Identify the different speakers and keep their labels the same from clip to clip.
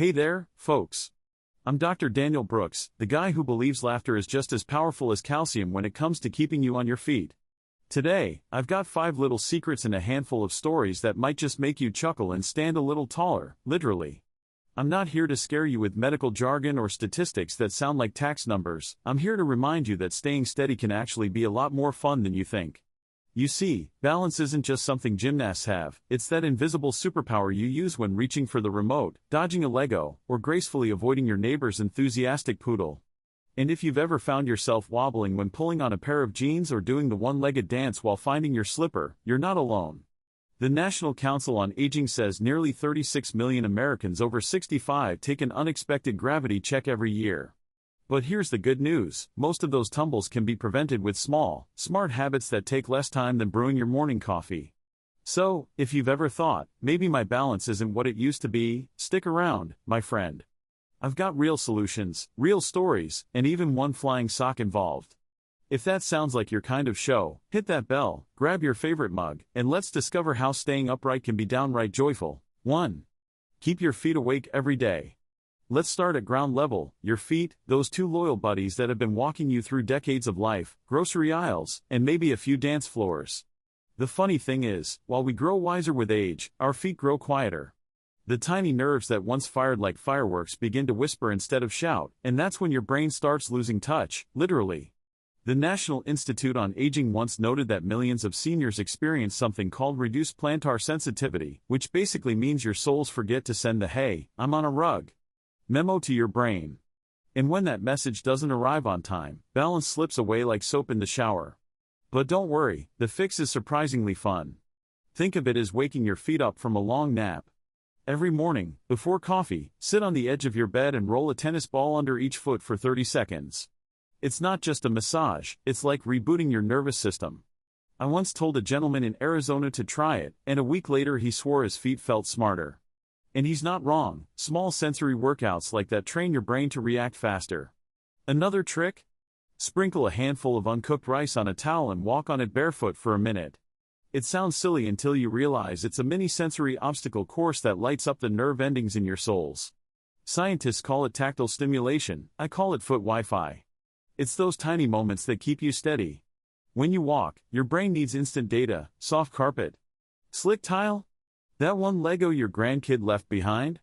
Speaker 1: Hey there, folks. I'm Dr. Daniel Brooks, the guy who believes laughter is just as powerful as calcium when it comes to keeping you on your feet. Today, I've got 5 little secrets and a handful of stories that might just make you chuckle and stand a little taller, literally. I'm not here to scare you with medical jargon or statistics that sound like tax numbers. I'm here to remind you that staying steady can actually be a lot more fun than you think. You see, balance isn't just something gymnasts have, it's that invisible superpower you use when reaching for the remote, dodging a Lego, or gracefully avoiding your neighbor's enthusiastic poodle. And if you've ever found yourself wobbling when pulling on a pair of jeans or doing the one-legged dance while finding your slipper, you're not alone. The National Council on Aging says nearly 36 million Americans over 65 take an unexpected gravity check every year. But here's the good news, most of those tumbles can be prevented with small, smart habits that take less time than brewing your morning coffee. So, if you've ever thought, maybe my balance isn't what it used to be, stick around, my friend. I've got real solutions, real stories, and even one flying sock involved. If that sounds like your kind of show, hit that bell, grab your favorite mug, and let's discover how staying upright can be downright joyful. 1. Keep your feet awake every day. Let's start at ground level, your feet, those 2 loyal buddies that have been walking you through decades of life, grocery aisles, and maybe a few dance floors. The funny thing is, while we grow wiser with age, our feet grow quieter. The tiny nerves that once fired like fireworks begin to whisper instead of shout, and that's when your brain starts losing touch, literally. The National Institute on Aging once noted that millions of seniors experience something called reduced plantar sensitivity, which basically means your soles forget to send the "hey, I'm on a rug" memo to your brain. And when that message doesn't arrive on time, balance slips away like soap in the shower. But don't worry, the fix is surprisingly fun. Think of it as waking your feet up from a long nap. Every morning, before coffee, sit on the edge of your bed and roll a tennis ball under each foot for 30 seconds. It's not just a massage, it's like rebooting your nervous system. I once told a gentleman in Arizona to try it, and a week later he swore his feet felt smarter. And he's not wrong, small sensory workouts like that train your brain to react faster. Another trick? Sprinkle a handful of uncooked rice on a towel and walk on it barefoot for a minute. It sounds silly until you realize it's a mini-sensory obstacle course that lights up the nerve endings in your soles. Scientists call it tactile stimulation, I call it foot Wi-Fi. It's those tiny moments that keep you steady. When you walk, your brain needs instant data, soft carpet, slick tile? That one Lego your grandkid left behind?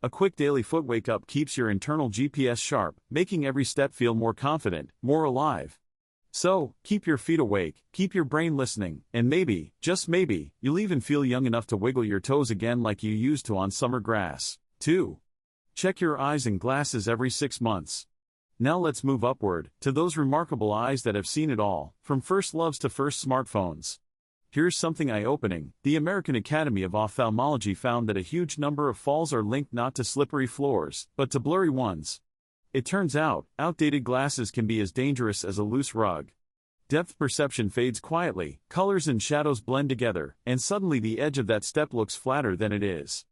Speaker 1: A quick daily foot wake-up keeps your internal GPS sharp, making every step feel more confident, more alive. So, keep your feet awake, keep your brain listening, and maybe, just maybe, you'll even feel young enough to wiggle your toes again like you used to on summer grass. 2. Check your eyes and glasses every 6 months. Now let's move upward, to those remarkable eyes that have seen it all, from first loves to first smartphones. Here's something eye-opening. The American Academy of Ophthalmology found that a huge number of falls are linked not to slippery floors, but to blurry ones. It turns out, outdated glasses can be as dangerous as a loose rug. Depth perception fades quietly, colors and shadows blend together, and suddenly the edge of that step looks flatter than it is.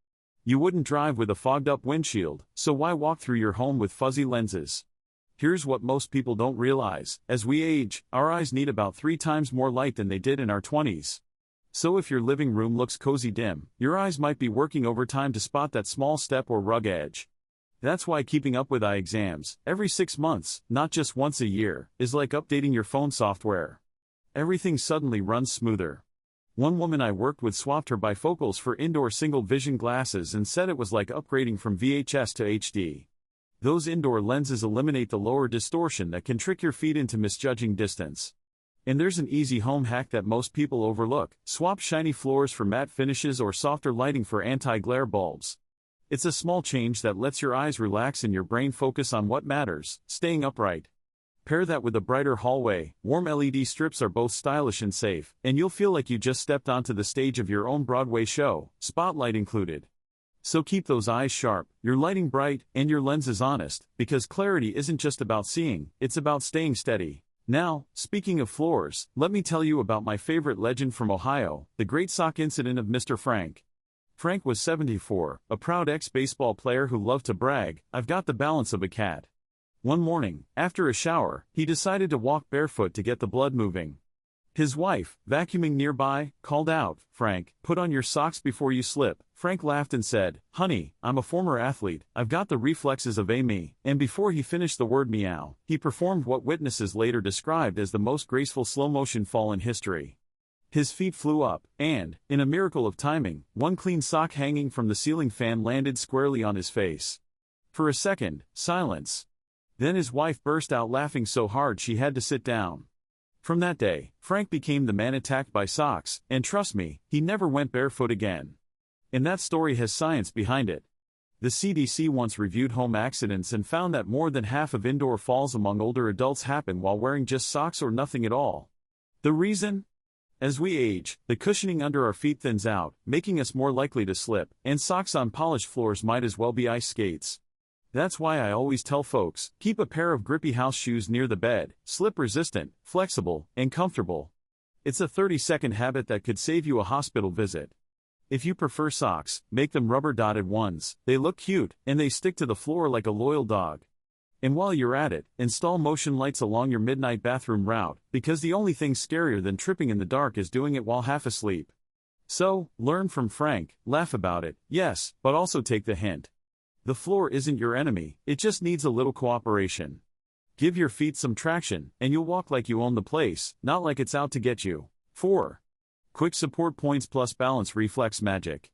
Speaker 1: You wouldn't drive with a fogged-up windshield, so why walk through your home with fuzzy lenses? Here's what most people don't realize, as we age, our eyes need about 3 times more light than they did in our 20s. So if your living room looks cozy dim, your eyes might be working overtime to spot that small step or rug edge. That's why keeping up with eye exams, every 6 months, not just once a year, is like updating your phone software. Everything suddenly runs smoother. One woman I worked with swapped her bifocals for indoor single-vision glasses and said it was like upgrading from VHS to HD. Those indoor lenses eliminate the lower distortion that can trick your feet into misjudging distance. And there's an easy home hack that most people overlook: swap shiny floors for matte finishes or softer lighting for anti-glare bulbs. It's a small change that lets your eyes relax and your brain focus on what matters, staying upright. Pair that with a brighter hallway, warm LED strips are both stylish and safe, and you'll feel like you just stepped onto the stage of your own Broadway show, spotlight included. So keep those eyes sharp, your lighting bright, and your lenses honest, because clarity isn't just about seeing, it's about staying steady. Now, speaking of floors, let me tell you about my favorite legend from Ohio, the great sock incident of Mr. Frank. Frank was 74, a proud ex-baseball player who loved to brag, "I've got the balance of a cat." One morning, after a shower, he decided to walk barefoot to get the blood moving. His wife, vacuuming nearby, called out, "Frank, put on your socks before you slip." Frank laughed and said, "Honey, I'm a former athlete, I've got the reflexes of a me," and before he finished the word meow, he performed what witnesses later described as the most graceful slow-motion fall in history. His feet flew up, and, in a miracle of timing, one clean sock hanging from the ceiling fan landed squarely on his face. For a second, silence. Then his wife burst out laughing so hard she had to sit down. From that day, Frank became the man attacked by socks, and trust me, he never went barefoot again. And that story has science behind it. The CDC once reviewed home accidents and found that more than half of indoor falls among older adults happen while wearing just socks or nothing at all. The reason? As we age, the cushioning under our feet thins out, making us more likely to slip, and socks on polished floors might as well be ice skates. That's why I always tell folks, keep a pair of grippy house shoes near the bed, slip-resistant, flexible, and comfortable. It's a 30-second habit that could save you a hospital visit. If you prefer socks, make them rubber-dotted ones, they look cute, and they stick to the floor like a loyal dog. And while you're at it, install motion lights along your midnight bathroom route, because the only thing scarier than tripping in the dark is doing it while half asleep. So, learn from Frank, laugh about it, yes, but also take the hint. The floor isn't your enemy, it just needs a little cooperation. Give your feet some traction, and you'll walk like you own the place, not like it's out to get you. 4. Quick support points plus balance reflex magic.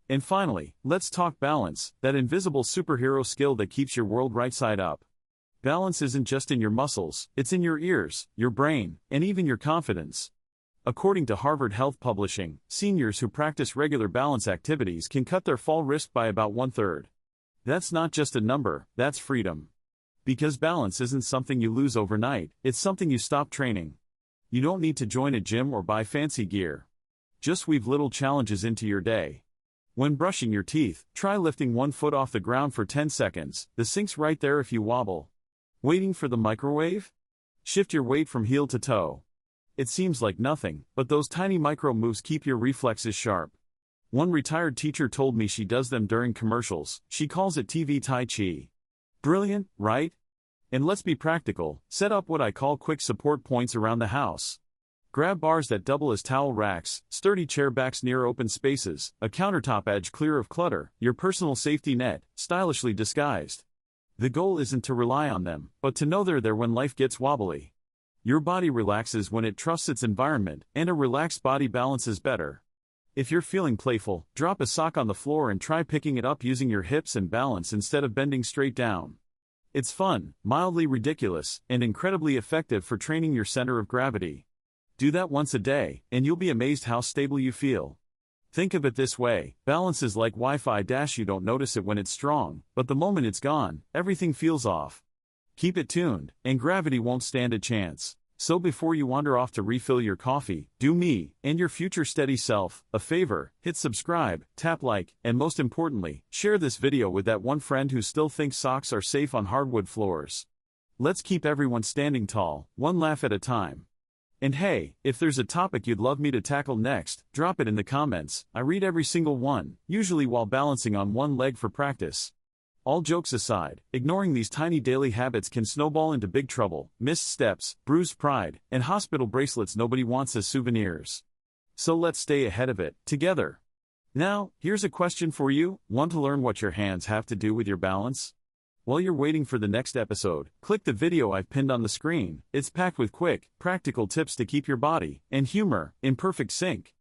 Speaker 1: And finally, let's talk balance, that invisible superhero skill that keeps your world right side up. Balance isn't just in your muscles, it's in your ears, your brain, and even your confidence. According to Harvard Health Publishing, seniors who practice regular balance activities can cut their fall risk by about 1/3. That's not just a number, that's freedom. Because balance isn't something you lose overnight, it's something you stop training. You don't need to join a gym or buy fancy gear. Just weave little challenges into your day. When brushing your teeth, try lifting one foot off the ground for 10 seconds, the sink's right there if you wobble. Waiting for the microwave? Shift your weight from heel to toe. It seems like nothing, but those tiny micro moves keep your reflexes sharp. One retired teacher told me she does them during commercials, she calls it TV Tai Chi. Brilliant, right? And let's be practical, set up what I call quick support points around the house. Grab bars that double as towel racks, sturdy chair backs near open spaces, a countertop edge clear of clutter, your personal safety net, stylishly disguised. The goal isn't to rely on them, but to know they're there when life gets wobbly. Your body relaxes when it trusts its environment, and a relaxed body balances better. If you're feeling playful, drop a sock on the floor and try picking it up using your hips and balance instead of bending straight down. It's fun, mildly ridiculous, and incredibly effective for training your center of gravity. Do that once a day, and you'll be amazed how stable you feel. Think of it this way, balance is like Wi-Fi. You don't notice it when it's strong, but the moment it's gone, everything feels off. Keep it tuned, and gravity won't stand a chance. So before you wander off to refill your coffee, do me, and your future steady self, a favor, hit subscribe, tap like, and most importantly, share this video with that one friend who still thinks socks are safe on hardwood floors. Let's keep everyone standing tall, one laugh at a time. And hey, if there's a topic you'd love me to tackle next, drop it in the comments. I read every single one, usually while balancing on one leg for practice. All jokes aside, ignoring these tiny daily habits can snowball into big trouble, missed steps, bruised pride, and hospital bracelets nobody wants as souvenirs. So let's stay ahead of it, together. Now, here's a question for you. Want to learn what your hands have to do with your balance? While you're waiting for the next episode, click the video I've pinned on the screen. It's packed with quick, practical tips to keep your body and humor in perfect sync.